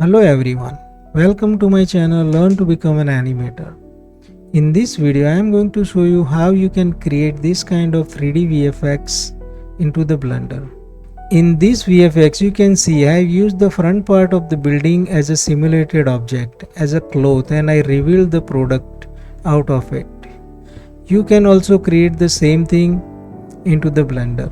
Hello everyone, welcome to my channel Learn to Become an Animator. In this video I am going to show you how you can create this kind of 3D VFX into the Blender. In this VFX you can see I have used the front part of the building as a simulated object, as a cloth, and I revealed the product out of it. You can also create the same thing into the Blender.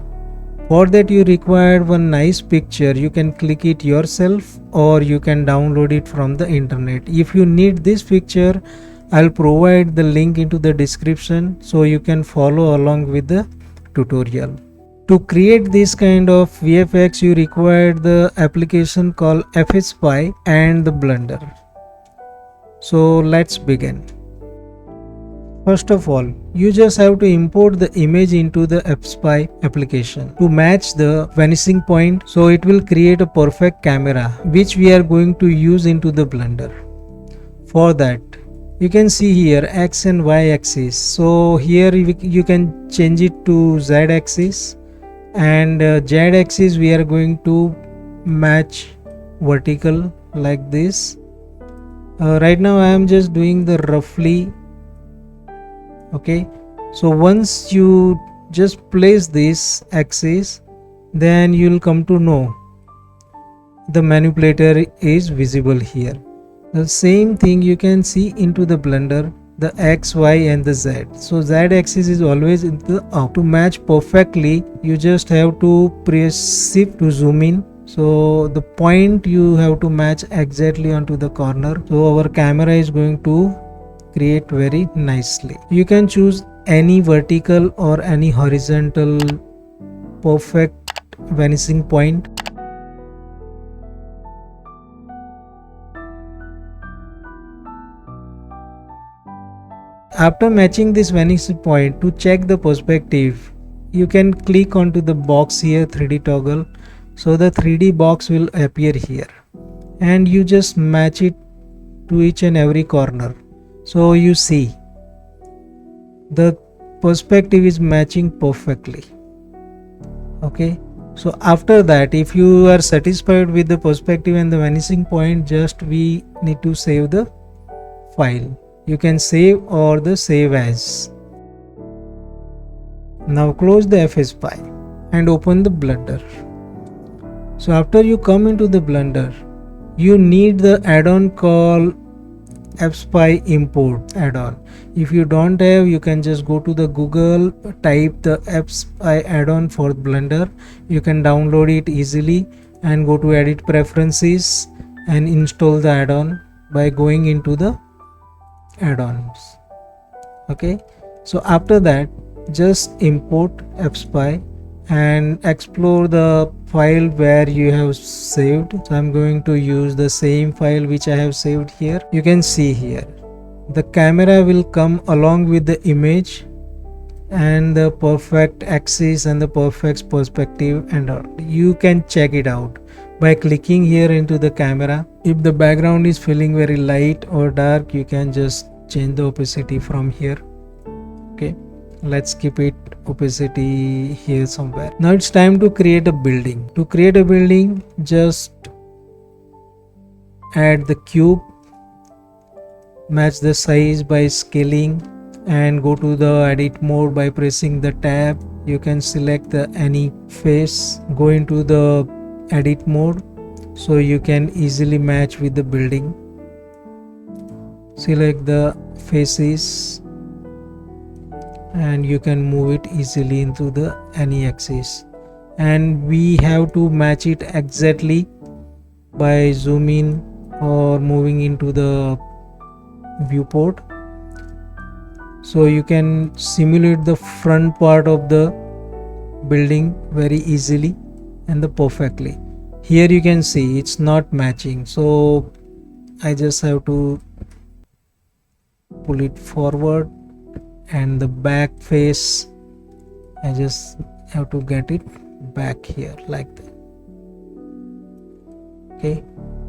For that you require one nice picture. You can click it yourself or you can download it from the internet. If you need this picture, I'll provide the link into the description so you can follow along with the tutorial. To create this kind of VFX you require the application called fSpy and the Blender. So let's begin. First of all, you just have to import the image into the fSpy application to match the vanishing point, so it will create a perfect camera which we are going to use into the Blender. For that, you can see here X and Y axis. So here you can change it to Z axis, and Z axis we are going to match vertical like this. Right now I am just doing the roughly. Okay, so once you just place this axis, then you will come to know the manipulator is visible here. The same thing you can see into the Blender, the X, Y and the Z. So Z axis is always in the up. To match perfectly, you just have to press shift to zoom in. So the point you have to match exactly onto the corner. So our camera is going to create very nicely. You can choose any vertical or any horizontal perfect vanishing point. After matching this vanishing point, to check the perspective, you can click onto the box here, 3D toggle. So the 3D box will appear here and you just match it to each and every corner. So you see the perspective is matching perfectly. Okay, so after that, if you are satisfied with the perspective and the vanishing point, just we need to save the file. You can save or the save as. Now close the fSpy and open the Blender. So after you come into the Blender, you need the add-on called fSpy import add-on. If you don't have, you can just go to the Google, type the fSpy add-on for Blender. You can download it easily and go to edit preferences and install the add-on by going into the add-ons. Okay, so after that just import fSpy and explore the file where you have saved. So I'm going to use the same file which I have saved here. You can see here the camera will come along with the image and the perfect axis and the perfect perspective, and you can check it out by clicking here into the camera. If the background is feeling very light or dark, you can just change the opacity from here. Okay, let's keep it opacity here somewhere. Now it's time to create a building. To create a building, just add the cube, match the size by scaling, and go to the edit mode by pressing the tab. You can select any face, go into the edit mode so you can easily match with the building. Select the faces and you can move it easily into the any axis, and we have to match it exactly by zooming or moving into the viewport. So you can simulate the front part of the building very easily and perfectly. Here you can see it's not matching, so I just have to pull it forward, and the back face I just have to get it back here like that. Okay,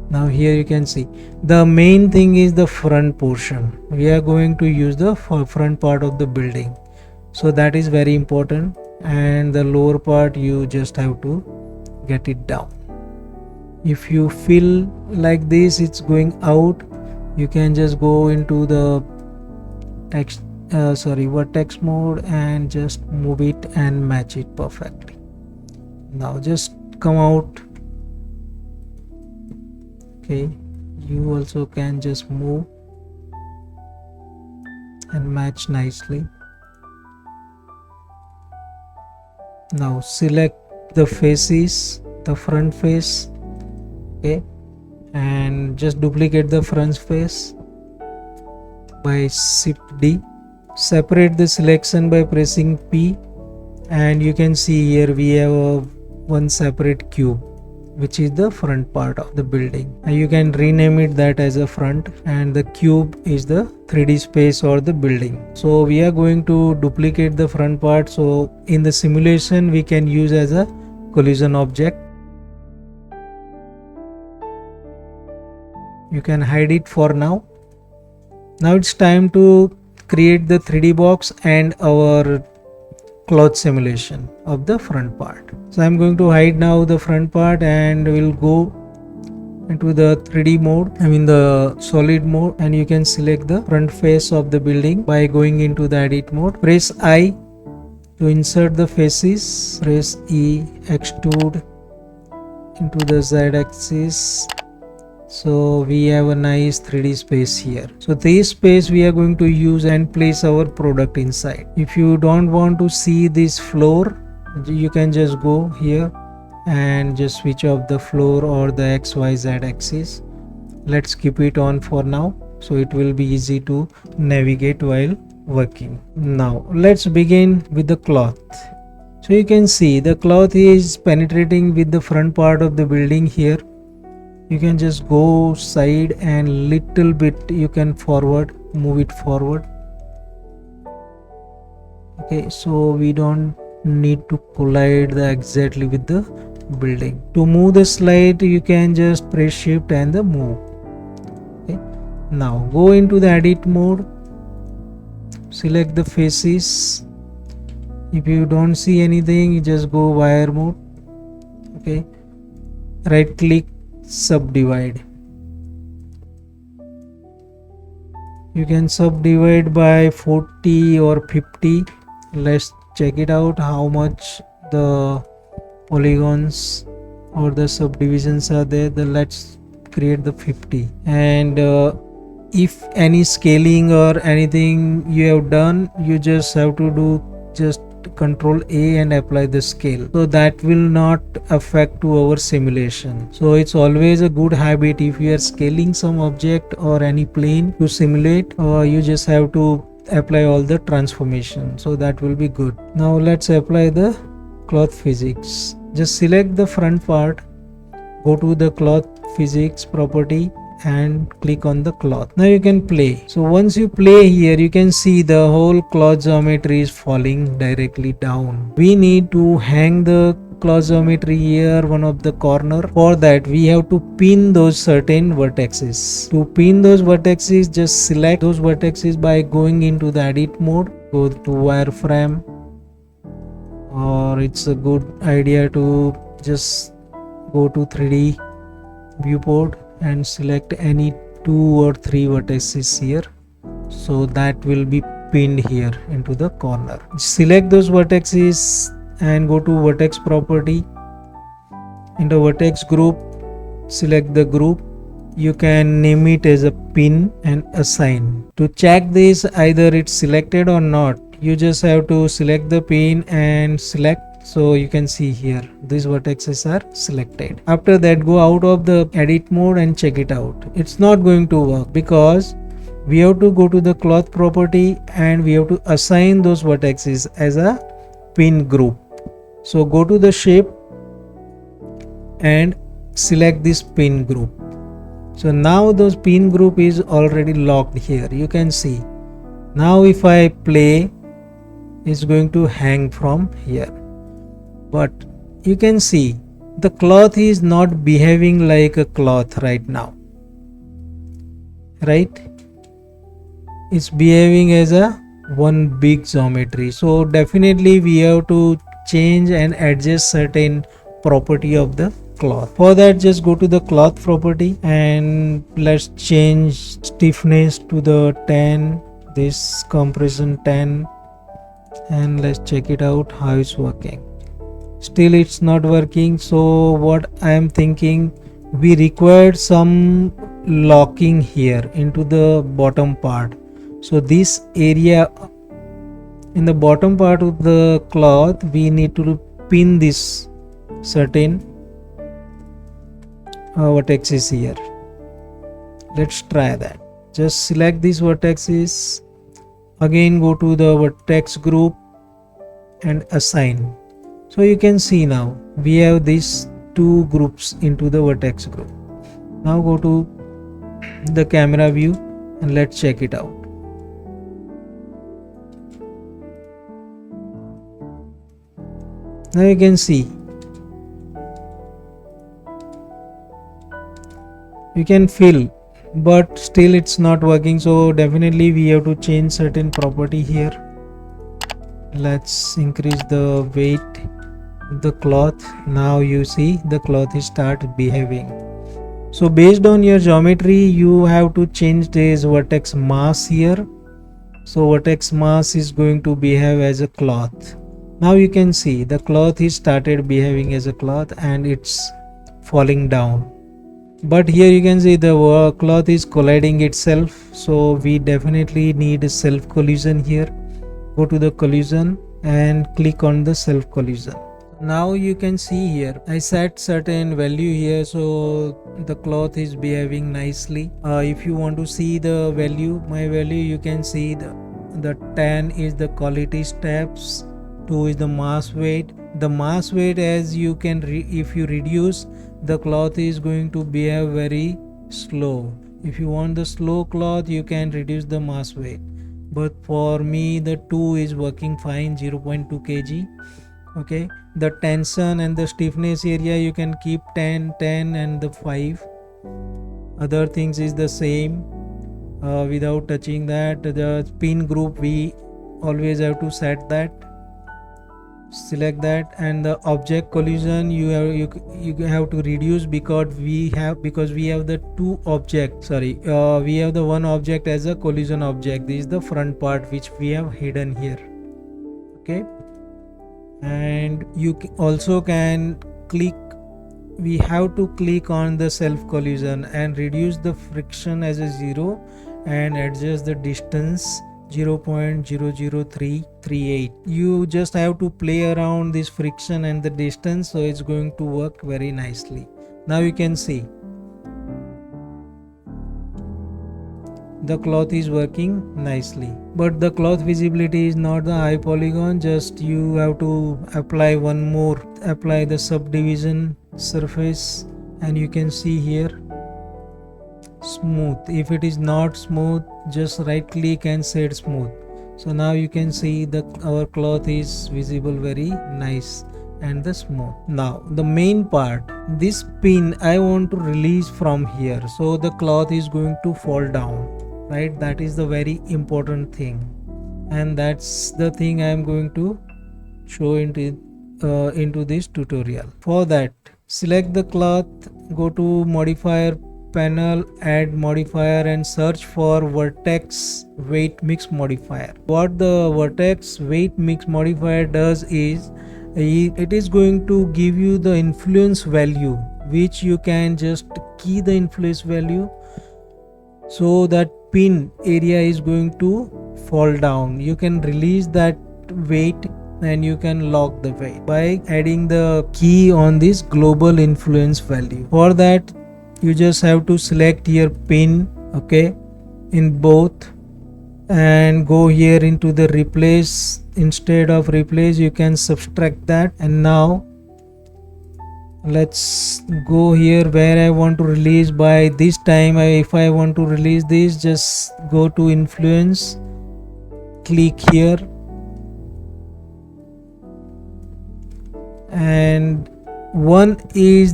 now here you can see the main thing is the front portion. We are going to use the front part of the building, so that is very important, and the lower part you just have to get it down. If you feel like this it's going out, you can just go into the vertex mode and just move it and match it perfectly. Now just come out. Okay, you also can just move and match nicely. Now select the faces, the front face, okay, and just duplicate the front face by Shift D. Separate the selection by pressing P, and you can see here we have one separate cube, which is the front part of the building, and you can rename it that as a front, and the cube is the 3D space or the building. So we are going to duplicate the front part, so in the simulation we can use as a collision object. You can hide it for now. Now it's time to create the 3D box and our cloth simulation of the front part. So I'm going to hide now the front part, and we'll go into the 3D mode, the solid mode, and you can select the front face of the building by going into the edit mode. Press I to insert the faces, press E, extrude into the Z axis. So we have a nice 3D space here. So this space we are going to use and place our product inside. If you don't want to see this floor, you can just go here and just switch off the floor or the XYZ axis. Let's keep it on for now, so it will be easy to navigate while working. Now let's begin with the cloth. So you can see the cloth is penetrating with the front part of the building here. You can just go side and little bit you can forward, move it forward. Okay, so we don't need to collide exactly with the building. To move the slide you can just press shift and the move. Okay, now go into the edit mode, select the faces. If you don't see anything, you just go wire mode. Okay, right click, subdivide. You can subdivide by 40 or 50. Let's check it out how much the polygons or the subdivisions are there. Let's create the 50, and if any scaling or anything you have done, you just have to do just Control A and apply the scale, so that will not affect to our simulation. So it's always a good habit, if you are scaling some object or any plane to simulate, you just have to apply all the transformation, so that will be good. Now let's apply the cloth physics. Just select the front part, go to the cloth physics property and click on the cloth. Now you can play. So once you play here, you can see the whole cloth geometry is falling directly down. We need to hang the cloth geometry here, one of the corner. For that we have to pin those certain vertices. To pin those vertices, just select those vertices by going into the edit mode, go to wireframe, or it's a good idea to just go to 3D viewport and select any 2 or 3 vertices here, so that will be pinned here into the corner. Select those vertices and go to vertex property. In the vertex group, select the group. You can name it as a pin and assign. To check this either it's selected or not, you just have to select the pin and select. So you can see here these vertices are selected. After that, go out of the edit mode and check it out. It's not going to work because we have to go to the cloth property and we have to assign those vertices as a pin group. So go to the shape and select this pin group. So now those pin group is already locked here. You can see. Now if I play, it's going to hang from here. But you can see the cloth is not behaving like a cloth right now, right? It's behaving as a one big geometry. So definitely we have to change and adjust certain property of the cloth. For that, just go to the cloth property and let's change stiffness to the 10, this compression 10, and let's check it out how it's working. Still it's not working. So what I am thinking, we required some locking here into the bottom part. So this area in the bottom part of the cloth, we need to pin this certain vertices here. Let's try that. Just select these vertices, again go to the vertex group and assign. So you can see now we have these two groups into the vertex group. Now go to the camera view and let's check it out. Now you can see, you can feel, but still it's not working. So definitely we have to change certain property here. Let's increase the weight of the cloth. Now you see the cloth is start behaving. So based on your geometry, you have to change this vertex mass here. So vertex mass is going to behave as a cloth. Now you can see the cloth is started behaving as a cloth and it's falling down. But here you can see the cloth is colliding itself. So we definitely need a self collision here. Go to the collision and click on the self collision. Now you can see here I set certain value here, so the cloth is behaving nicely. If you want to see the value, my value, you can see the 10 is the quality steps, 2 is the mass weight. The mass weight, as you can if you reduce, the cloth is going to behave very slow. If you want the slow cloth, you can reduce the mass weight, but for me the 2 is working fine, 0.2 kg. Okay, the tension and the stiffness area you can keep 10 and the 5. Other things is the same. Without touching that, the pin group we always have to set that. Select that, and the object collision you have to reduce because we have the two objects. We have the one object as a collision object. This is the front part which we have hidden here. Okay, and you also can click, we have to click on the self collision and reduce the friction as a 0 and adjust the distance 0.00338. You just have to play around this friction and the distance, so it's going to work very nicely. Now you can see the cloth is working nicely, but the cloth visibility is not the high polygon. Just you have to apply one more, apply the subdivision surface, and you can see here smooth. If it is not smooth, just right click and set smooth. So now you can see that our cloth is visible very nice and the smooth. Now the main part, this pin I want to release from here, so the cloth is going to fall down, right? That is the very important thing, and that's the thing I am going to show into this tutorial. For that, select the cloth, go to modifier panel, add modifier and search for vertex weight mix modifier. What the vertex weight mix modifier does is it is going to give you the influence value, which you can just key the influence value, so that pin area is going to fall down. You can release that weight and you can lock the weight by adding the key on this global influence value. For that, you just have to select your pin, okay, in both, and go here into the replace. Instead of replace, you can subtract that. And now let's go here where I want to release. By this time, if I want to release this, just go to influence, click here, and one is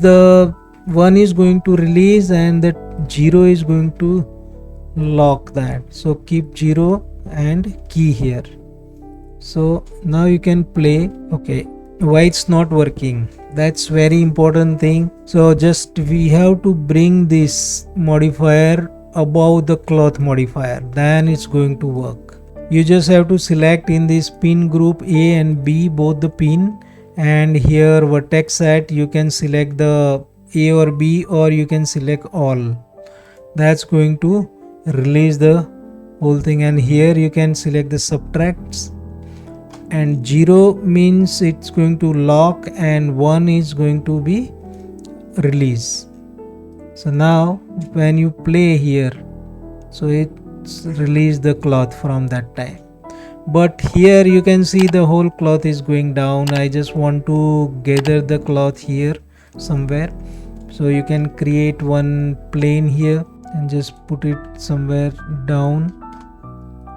going to release and the 0 is going to lock that. So keep 0 and key here. So now you can play. Okay, why it's not working? That's very important thing. So just we have to bring this modifier above the cloth modifier, then it's going to work. You just have to select in this pin group A and B both the pin, and here vertex set you can select the A or B, or you can select all. That's going to release the whole thing, and here you can select the subtracts, and 0 means it's going to lock and 1 is going to be release. So now when you play here, so it's release the cloth from that time, but here you can see the whole cloth is going down. I just want to gather the cloth here somewhere, so you can create one plane here and just put it somewhere down.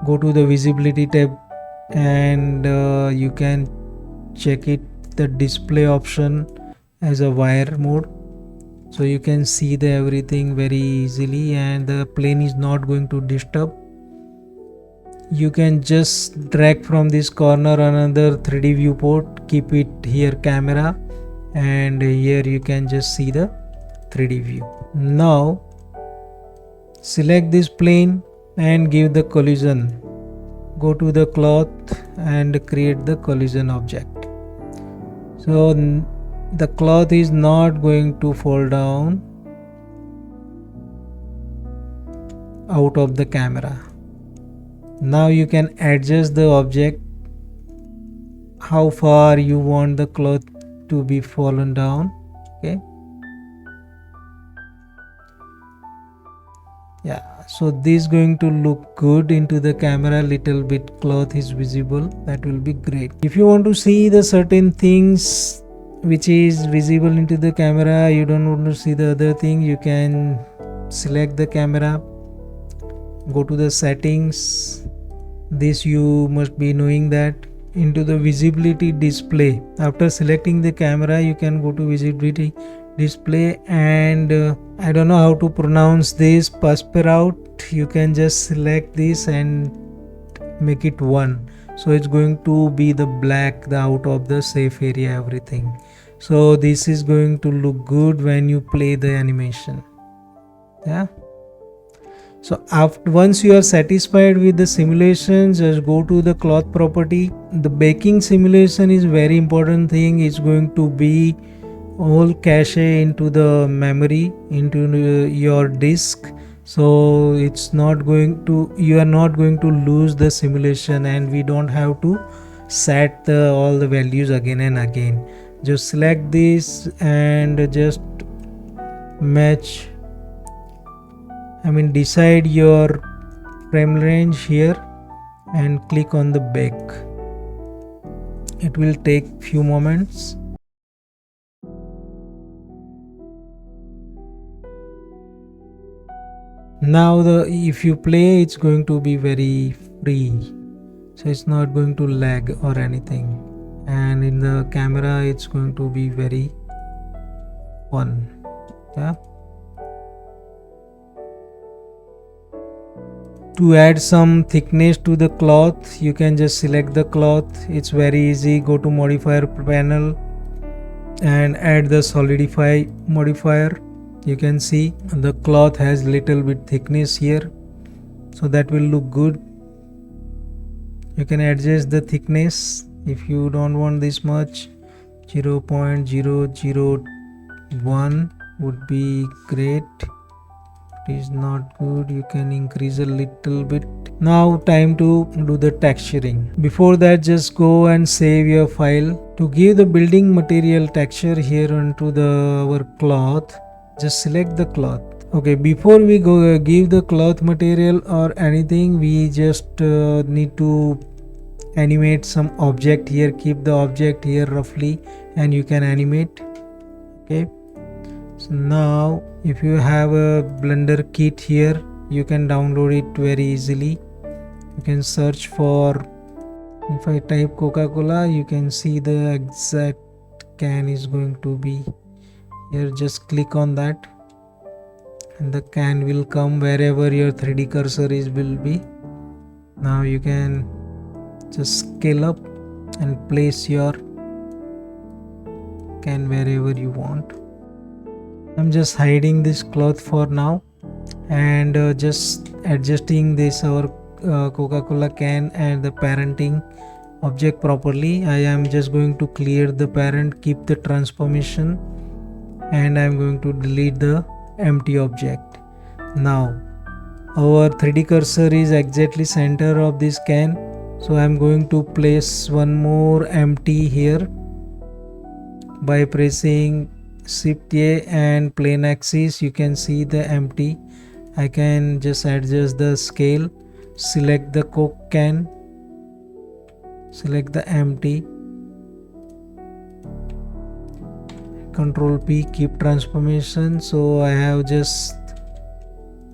Go to the visibility tab, and you can check it the display option as a wire mode, so you can see the everything very easily, and the plane is not going to disturb. You can just drag from this corner another 3D viewport, keep it here camera, and here you can just see the 3D view. Now select this plane and give the collision. Go to the cloth and create the collision object. So the cloth is not going to fall down out of the camera. Now you can adjust the object how far you want the cloth to be fallen down. Okay, yeah, so this is going to look good into the camera. Little bit cloth is visible, that will be great. If you want to see the certain things which is visible into the camera, you don't want to see the other thing, you can select the camera, go to the settings. This you must be knowing that into the visibility display. After selecting the camera, you can go to visibility display, and I don't know how to pronounce this, fSpy. You can just select this and make it 1, so it's going to be the black, the out of the safe area, everything. So this is going to look good when you play the animation. Yeah, so once you are satisfied with the simulation, just go to the cloth property. The baking simulation is very important thing. It's going to be all cache into the memory, into your disk, so it's not going to, you are not going to lose the simulation, and we don't have to set all the values again and again. Just select this and just match, decide your frame range here and click on the bake. It will take few moments. Now if you play, it's going to be very free, so it's not going to lag or anything, and in the camera it's going to be very fun. Yeah, to add some thickness to the cloth, you can just select the cloth. It's very easy. Go to modifier panel and add the solidify modifier. You can see the cloth has little bit thickness here, so that will look good. You can adjust the thickness if you don't want this much. 0.001 would be great. It is not good, you can increase a little bit. Now time to do the texturing. Before that, just go and save your file. To give the building material texture here onto our cloth, just select the cloth. Okay, before we go give the cloth material or anything, we just need to animate some object here. Keep the object here roughly and you can animate. Okay, so now if you have a Blender kit here, you can download it very easily. You can search for, if I type Coca-Cola, you can see the exact can is going to be here. Just click on that and the can will come wherever your 3D cursor will be. Now you can just scale up and place your can wherever you want. I'm just hiding this cloth for now and just adjusting this our Coca-Cola can and the parenting object properly. I am just going to clear the parent, keep the transformation, and I'm going to delete the empty object. Now our 3D cursor is exactly center of this can, so I'm going to place one more empty here by pressing Shift A and plane axis. You can see the empty. I can just adjust the scale, select the Coke can, select the empty, Control P, keep transformation. So I have just,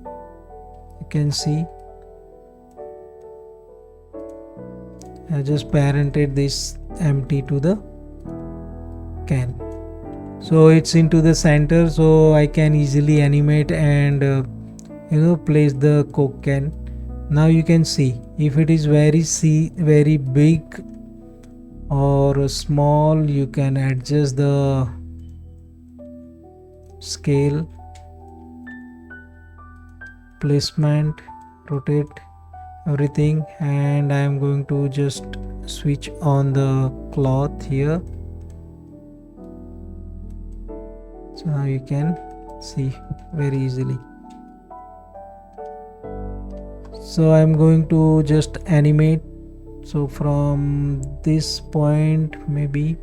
you can see, I just parented this empty to the can. So it's into the center, so I can easily animate and place the Coke can. Now you can see if it is very big or small, you can adjust the scale, placement, rotate everything, and I am going to just switch on the cloth here. So now you can see very easily. So I'm going to just animate. So from this point, maybe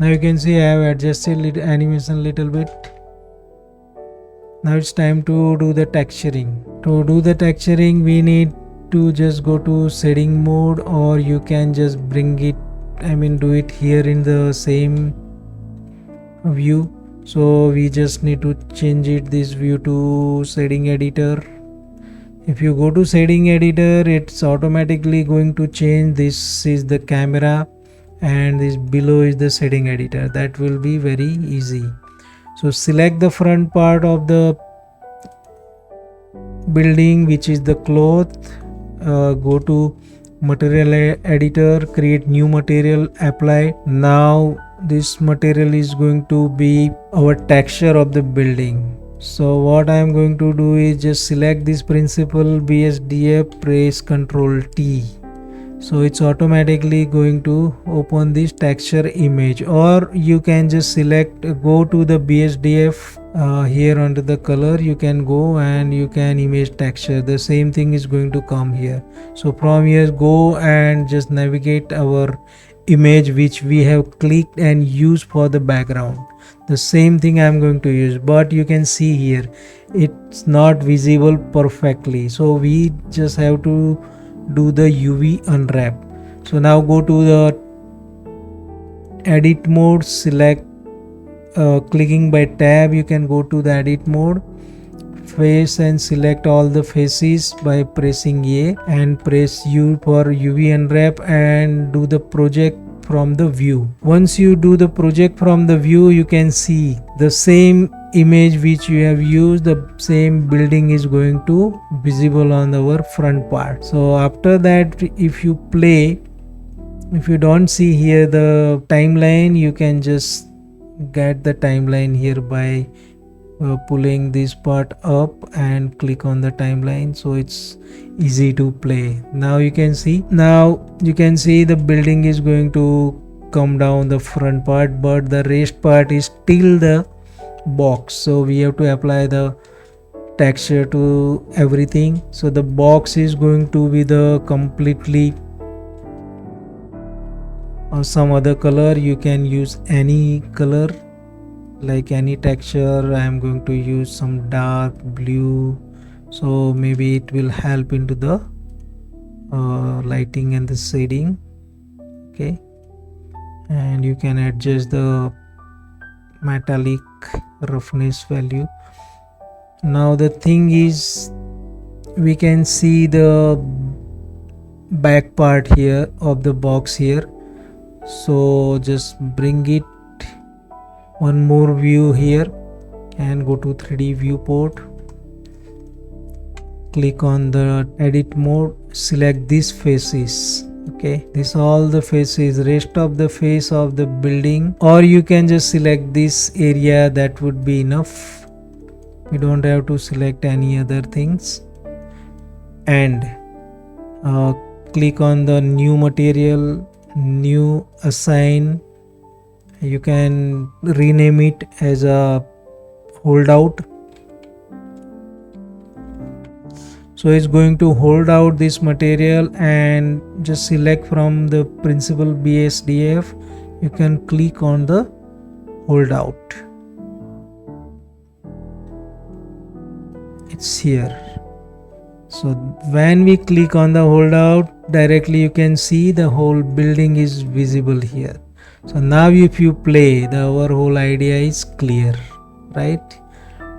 now you can see I have adjusted animation little bit. Now it's time to do the texturing. To do the texturing, we need to just go to shading mode, or you can just bring it, do it here in the same view. So we just need to change this view to shading editor. If you go to shading editor, it's automatically going to change. This is the camera and this below is the shading editor. That will be very easy. So select the front part of the building, which is the cloth. Go to material editor, create new material, apply. Now this material is going to be our texture of the building. So what I am going to do is just select this principal BSDF, press Ctrl T. So it's automatically going to open this texture image, or you can just select, go to the BSDF here under the color, you can go and you can image texture. The same thing is going to come here. So from here, go and just navigate our image which we have clicked and used for the background. The same thing I am going to use, but you can see here it's not visible perfectly, so we just have to do the UV unwrap. So now go to the edit mode, select clicking by tab, you can go to the edit mode, face, and select all the faces by pressing A and press U for UV unwrap, and do the project from the view. Once you do the project from the view, you can see the same image which you have used, the same building is going to visible on our front part. So after that, if you play, if you don't see here the timeline, you can just get the timeline here by pulling this part up and click on the timeline, so it's easy to play. Now you can see the building is going to come down the front part, but the rest part is still the box, so we have to apply the texture to everything. So the box is going to be the completely or some other color. You can use any color, like any texture. I am going to use some dark blue, so maybe it will help into the lighting and the shading. Okay, and you can adjust the metallic roughness value. Now the thing is, we can see the back part here of the box here, so just bring it one more view here and go to 3D viewport, click on the edit mode, select these faces. Okay, this all the faces, rest of the face of the building, or you can just select this area, that would be enough. You don't have to select any other things. And click on the new material, new assign. You can rename it as a holdout. So it's going to hold out this material, and just select from the principal BSDF. You can click on the holdout. It's here. So when we click on the holdout, directly you can see the whole building is visible here. So now if you play, our whole idea is clear, right?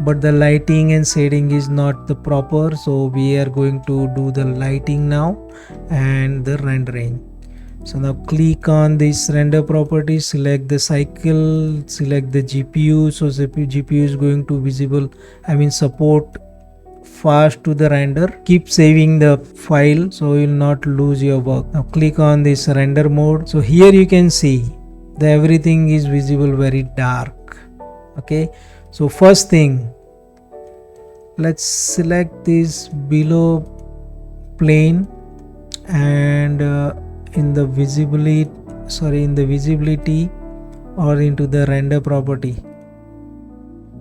But the lighting and shading is not the proper, so we are going to do the lighting now and the rendering. So now click on this render property, select the cycle, select the GPU. So GPU is going to support fast to the render. Keep saving the file so you will not lose your work. Now click on this render mode. So here you can see the everything is visible very dark. Okay, so first thing, let's select this below plane, and in the visibility or into the render property,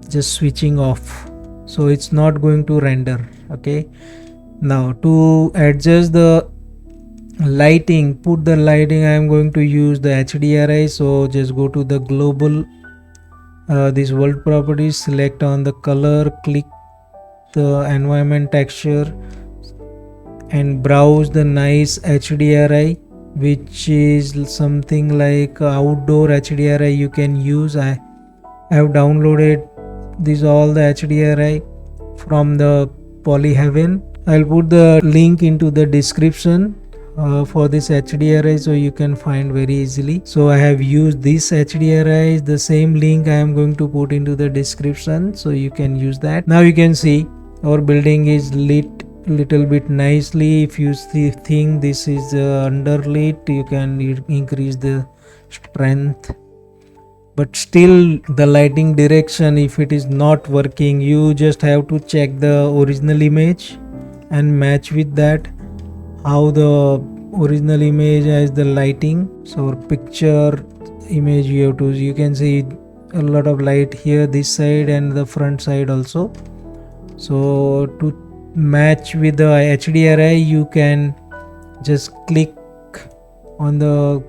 just switching off, so it's not going to render. Okay, now to adjust the lighting, put the lighting, I am going to use the HDRI. So just go to the global this world properties, select on the color, click the environment texture and browse the nice HDRI, which is something like outdoor HDRI you can use. I have downloaded these all the HDRI from the Polyheaven. I'll put the link into the description for this HDRI, so you can find very easily. So I have used this HDRI, the same link I am going to put into the description, so you can use that. Now you can see our building is lit little bit nicely. If you think this is underlit, you can increase the strength, but still the lighting direction, if it is not working, you just have to check the original image and match with that how the original image has the lighting. So picture image you can see a lot of light here, this side and the front side also. So to match with the HDRI, you can just click on the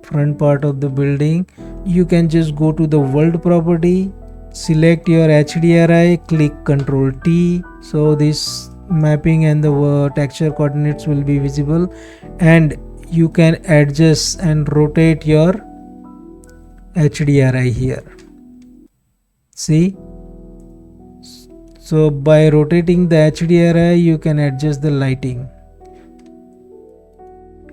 front part of the building. You can just go to the world property, select your HDRI, click Ctrl T, so this mapping and the texture coordinates will be visible, and you can adjust and rotate your HDRI here. See, so by rotating the HDRI you can adjust the lighting.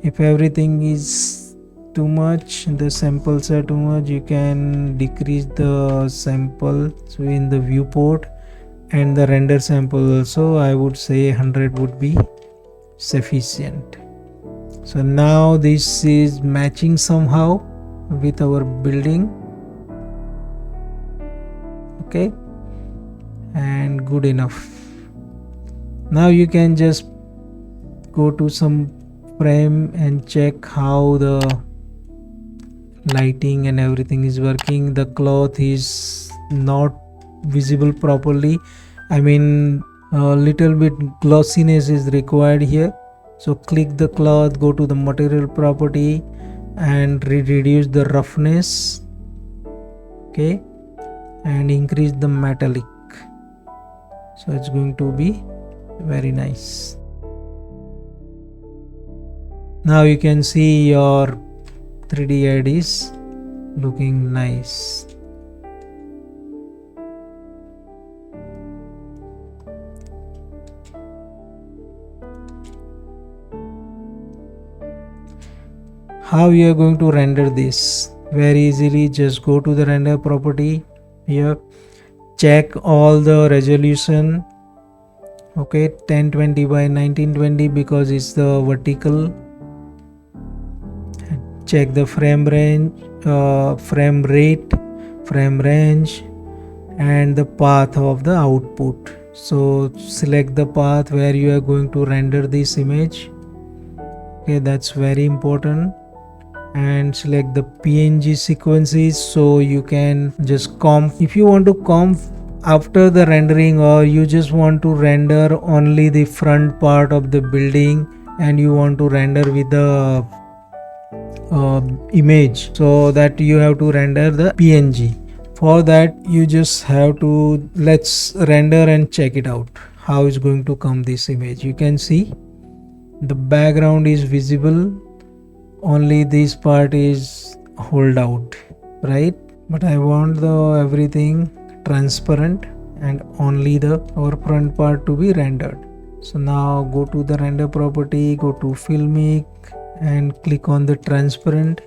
If everything is too much, the samples are too much, you can decrease the samples in the viewport, and the render sample also I would say 100 would be sufficient. So now this is matching somehow with our building. Okay, and good enough. Now you can just go to some frame and check how the lighting and everything is working. The cloth is not visible properly. I mean, a little bit glossiness is required here. So click the cloth, go to the material property and reduce the roughness. Okay, and increase the metallic. So it's going to be very nice. Now you can see your 3D ad is looking nice. How you are going to render this? Very easily, just go to the render property here, check all the resolution. Okay, 1020 by 1920 because it's the vertical. Check the frame range, frame rate, frame range, and the path of the output. So select the path where you are going to render this image. Okay, that's very important. And select the PNG sequences, so you can just comp. If you want to comp after the rendering, or you just want to render only the front part of the building and you want to render with the image, so that you have to render the PNG. For that you just have to, let's render and check it out how is going to come this image. You can see the background is visible, only this part is hold out, right? But I want the everything transparent and only the our front part to be rendered. So now go to the render property, go to filmic and click on the transparent.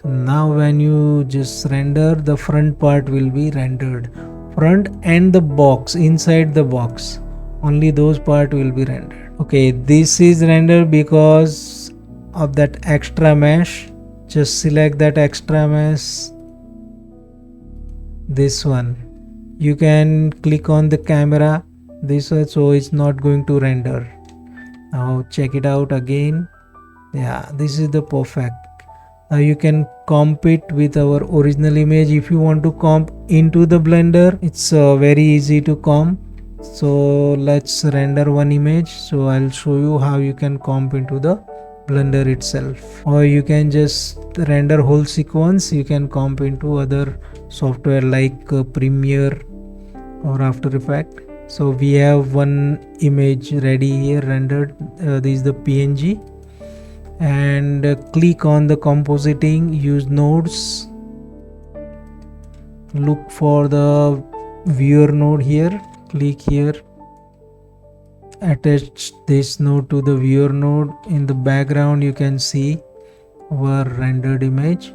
So now when you just render, the front part will be rendered, front and the box, inside the box, only those part will be rendered. Okay, this is rendered because of that extra mesh. Just select that extra mesh, this one. You can click on the camera, this one, so it's not going to render. Now check it out again. Yeah, this is the perfect. Now you can comp it with our original image. If you want to comp into the blender, it's very easy to comp. So let's render one image. So I'll show you how you can comp into the blender itself, or you can just render whole sequence. You can comp into other software like Premiere or After Effects. So we have one image ready here rendered. This is the PNG, and click on the compositing, use nodes, look for the viewer node here, click here, attach this node to the viewer node. In the background you can see our rendered image.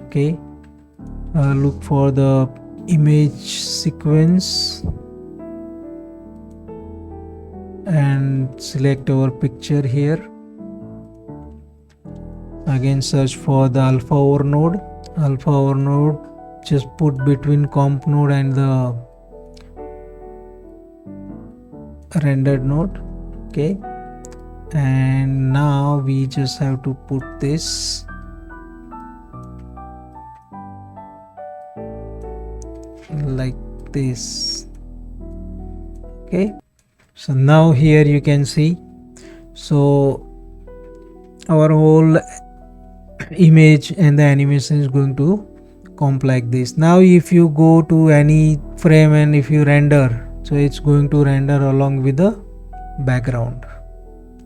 Okay, look for the image sequence and select our picture here. Again search for the alpha over node. Alpha over node, just put between comp node and the rendered node. Okay, and now we just have to put this like this. Okay, so now here you can see, so our whole image and the animation is going to comp like this. Now if you go to any frame and if you render, so it's going to render along with the background.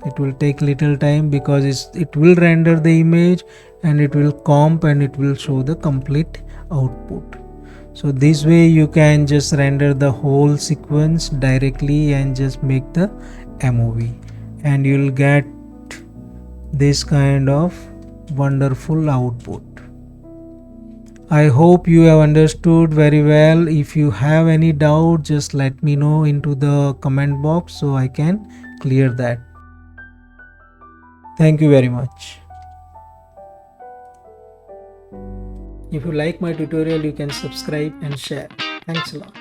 It will take little time because it will render the image and it will comp and it will show the complete output. So this way you can just render the whole sequence directly and just make the MOV, and you'll get this kind of wonderful output. I hope you have understood very well. If you have any doubt, just let me know into the comment box so I can clear that. Thank you very much. If you like my tutorial, you can subscribe and share. Thanks a lot.